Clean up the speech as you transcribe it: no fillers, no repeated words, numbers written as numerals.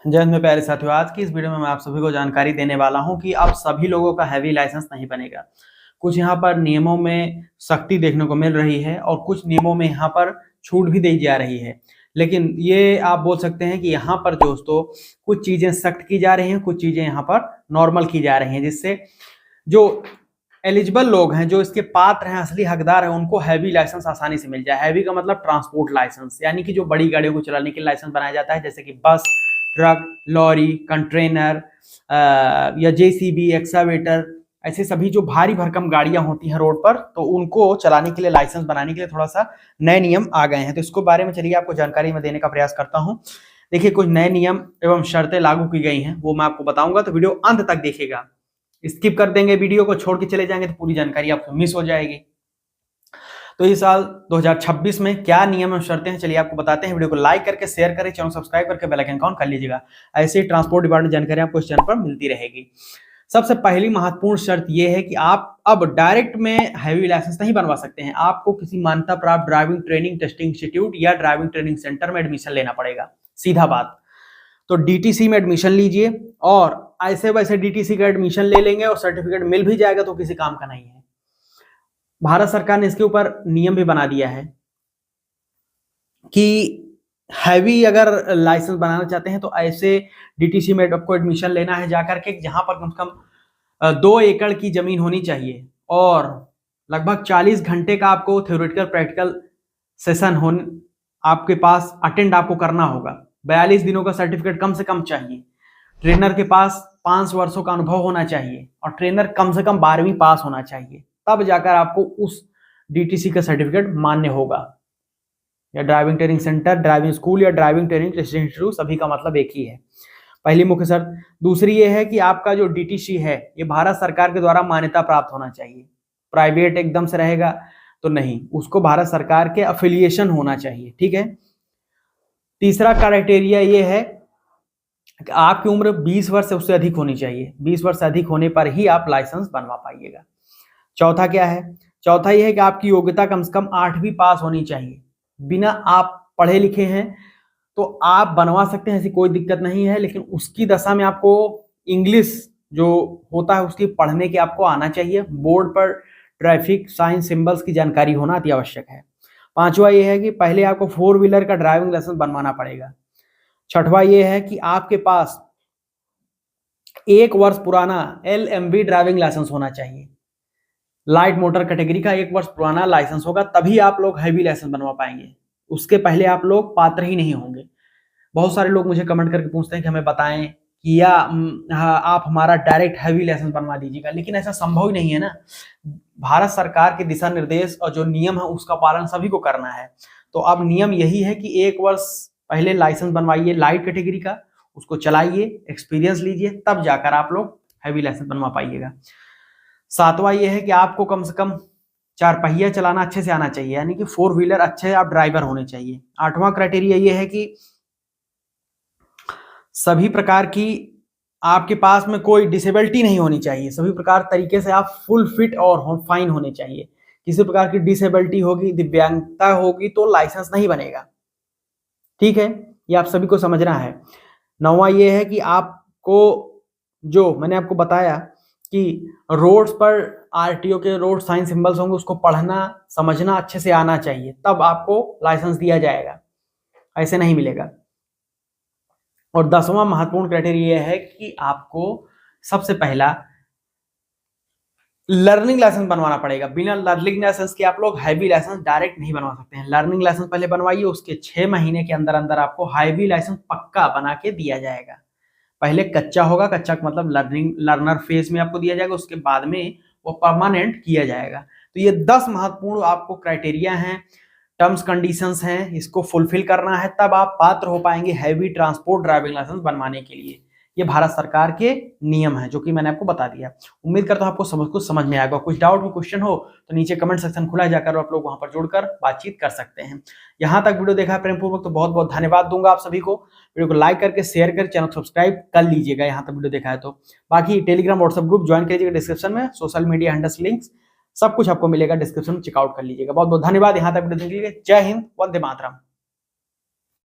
जय हिंद मेरे प्यारे साथियों। आज की इस वीडियो में मैं आप सभी को जानकारी देने वाला हूं कि अब सभी लोगों का हैवी लाइसेंस नहीं बनेगा। कुछ यहां पर नियमों में सख्ती देखने को मिल रही है और कुछ नियमों में यहां पर छूट भी दी जा रही है। लेकिन ये आप बोल सकते हैं कि यहाँ पर दोस्तों कुछ चीजें सख्त की जा रही हैं, कुछ चीजें यहाँ पर नॉर्मल की जा रही हैं, जिससे जो एलिजिबल लोग हैं, जो इसके पात्र हैं, असली हकदार हैं, उनको हैवी लाइसेंस आसानी से मिल जाए। हैवी का मतलब ट्रांसपोर्ट लाइसेंस, यानी कि जो बड़ी गाड़ियों को चलाने के लिए लाइसेंस बनाया जाता है, जैसे कि बस, ट्रक, लॉरी, कंटेनर या जेसीबी, एक्सकावेटर, ऐसे सभी जो भारी भरकम गाड़ियां होती हैं रोड पर, तो उनको चलाने के लिए लाइसेंस बनाने के लिए थोड़ा सा नए नियम आ गए हैं। तो इसको बारे में चलिए आपको जानकारी में देने का प्रयास करता हूं। देखिए, कुछ नए नियम एवं शर्तें लागू की गई हैं, वो मैं आपको बताऊंगा, तो वीडियो अंत तक देखिएगा। स्किप कर देंगे, वीडियो को छोड़ के चले जाएंगे तो पूरी जानकारी आपको मिस हो जाएगी। तो इस साल 2026 में क्या नियम एवं शर्तें हैं, चलिए आपको बताते हैं। वीडियो को लाइक करके शेयर करें, चैनल सब्सक्राइब करके बेल आइकन ऑन कर लीजिएगा। ऐसे ही ट्रांसपोर्ट डिपार्टमेंट जानकारी आपको इस चैनल पर मिलती रहेगी। सबसे पहली महत्वपूर्ण शर्त यह है कि आप अब डायरेक्ट में हैवी लाइसेंस नहीं बनवा सकते हैं। आपको किसी मान्यता प्राप्त ड्राइविंग ट्रेनिंग टेस्टिंग इंस्टीट्यूट या ड्राइविंग ट्रेनिंग सेंटर में एडमिशन लेना पड़ेगा, सीधा बात। तो डीटीसी में एडमिशन लीजिए, और ऐसे वैसे डीटीसी का एडमिशन ले लेंगे और सर्टिफिकेट मिल भी जाएगा तो किसी काम का नहीं है। भारत सरकार ने इसके ऊपर नियम भी बना दिया है कि हैवी अगर लाइसेंस बनाना चाहते हैं तो ऐसे डीटीसी में आपको एडमिशन लेना है जाकर के, जहां पर कम से कम 2 एकड़ की जमीन होनी चाहिए और लगभग 40 घंटे का आपको थ्योरेटिकल प्रैक्टिकल सेशन आपके पास अटेंड आपको करना होगा। 42 दिनों का सर्टिफिकेट कम से कम चाहिए। ट्रेनर के पास 5 वर्षों का अनुभव होना चाहिए और ट्रेनर कम से कम 12वीं पास होना चाहिए, तब जाकर आपको उस डीटीसी का सर्टिफिकेट मान्य होगा। या driving training centre, driving school या ड्राइविंग ट्रेनिंग टेस्टिंग इंस्टीट्यूट, सभी का मतलब एक ही है। पहली मुख्य शर्त। दूसरी ये है कि आपका जो डीटीसी है ये भारत सरकार के द्वारा मान्यता प्राप्त होना चाहिए। प्राइवेट एकदम से रहेगा तो नहीं, उसको भारत सरकार के अफिलिएशन होना चाहिए, ठीक है। तीसरा क्राइटेरिया ये है कि आपकी उम्र 20 वर्ष से उससे अधिक होनी चाहिए। 20 वर्ष से अधिक होने पर ही आप लाइसेंस बनवा पाइएगा। चौथा क्या है? चौथा यह है कि आपकी योग्यता कम से कम 8वीं पास होनी चाहिए। बिना आप पढ़े लिखे हैं तो आप बनवा सकते हैं, ऐसी कोई दिक्कत नहीं है, लेकिन उसकी दशा में आपको इंग्लिश जो होता है उसकी पढ़ने की आपको आना चाहिए। बोर्ड पर ट्रैफिक साइन सिंबल्स की जानकारी होना अति आवश्यक है। पांचवा यह है कि पहले आपको 4 व्हीलर का ड्राइविंग लाइसेंस बनवाना पड़ेगा। छठवा यह है कि आपके पास 1 वर्ष पुराना LMV ड्राइविंग लाइसेंस होना चाहिए। लाइट मोटर कैटेगरी का 1 वर्ष पुराना लाइसेंस होगा, तभी आप लोग हैवी लाइसेंस बनवा पाएंगे। उसके पहले आप लोग पात्र ही नहीं होंगे। बहुत सारे लोग मुझे कमेंट करके पूछते हैं कि हमें बताएं कि या आप हमारा डायरेक्ट हैवी लाइसेंस बनवा दीजिएगा, लेकिन ऐसा संभव ही नहीं है ना। भारत सरकार के दिशा निर्देश और जो नियम है उसका पालन सभी को करना है। तो अब नियम यही है कि 1 वर्ष पहले लाइसेंस बनवाइए लाइट कैटेगरी का, उसको चलाइए, एक्सपीरियंस लीजिए, तब जाकर आप लोग हैवी लाइसेंस बनवा पाइएगा। सातवां यह है कि आपको कम से कम 4 पहिया चलाना अच्छे से आना चाहिए, यानी कि 4 व्हीलर अच्छे आप ड्राइवर होने चाहिए। 8वां क्राइटेरिया यह है कि सभी प्रकार की आपके पास में कोई डिसेबिलिटी नहीं होनी चाहिए। सभी प्रकार तरीके से आप फुल फिट और फाइन होने चाहिए। किसी प्रकार की डिसेबिलिटी होगी, दिव्यांगता होगी तो लाइसेंस नहीं बनेगा, ठीक है। ये आप सभी को समझना है। 9वां ये है कि आपको, जो मैंने आपको बताया कि रोड्स पर आरटीओ के रोड साइन सिंबल्स होंगे, उसको पढ़ना समझना अच्छे से आना चाहिए, तब आपको लाइसेंस दिया जाएगा, ऐसे नहीं मिलेगा। और 10वां महत्वपूर्ण क्राइटेरिया है कि आपको सबसे पहला लर्निंग लाइसेंस बनवाना पड़ेगा। बिना लर्निंग लाइसेंस के आप लोग हैवी लाइसेंस डायरेक्ट नहीं बनवा सकते हैं। लर्निंग लाइसेंस पहले बनवाइए, उसके 6 महीने के अंदर अंदर आपको हैवी लाइसेंस पक्का बना के दिया जाएगा। पहले कच्चा होगा, कच्चा का मतलब लर्नर फेज में आपको दिया जाएगा, उसके बाद में वो परमानेंट किया जाएगा। तो ये 10 महत्वपूर्ण आपको क्राइटेरिया हैं, टर्म्स कंडीशंस हैं, इसको फुलफिल करना है, तब आप पात्र हो पाएंगे हैवी ट्रांसपोर्ट ड्राइविंग लाइसेंस बनवाने के लिए। ये भारत सरकार के नियम है जो कि मैंने आपको बता दिया। उम्मीद करता हूं आपको सब कुछ समझ में आएगा। कुछ डाउट हो, क्वेश्चन हो तो नीचे कमेंट सेक्शन खुला है, जाकर आप लोग वहां पर जुड़कर बातचीत कर सकते हैं। यहां तक वीडियो देखा प्रेम पूर्वक तो बहुत बहुत धन्यवाद दूंगा आप सभी को। वीडियो को लाइक करके शेयर कर चैनल सब्सक्राइब कर लीजिएगा यहां तक वीडियो देखा है तो। बाकी टेलीग्राम व्हाट्सएप ग्रुप ज्वाइन कीजिएगा, डिस्क्रिप्शन में सोशल मीडिया हैंडल्स लिंक्स सब कुछ आपको मिलेगा, डिस्क्रिप्शन में चेकआउट कर लीजिएगा। बहुत बहुत धन्यवाद यहां तक वीडियो देखने के लिए। जय हिंद, वंदे मातरम।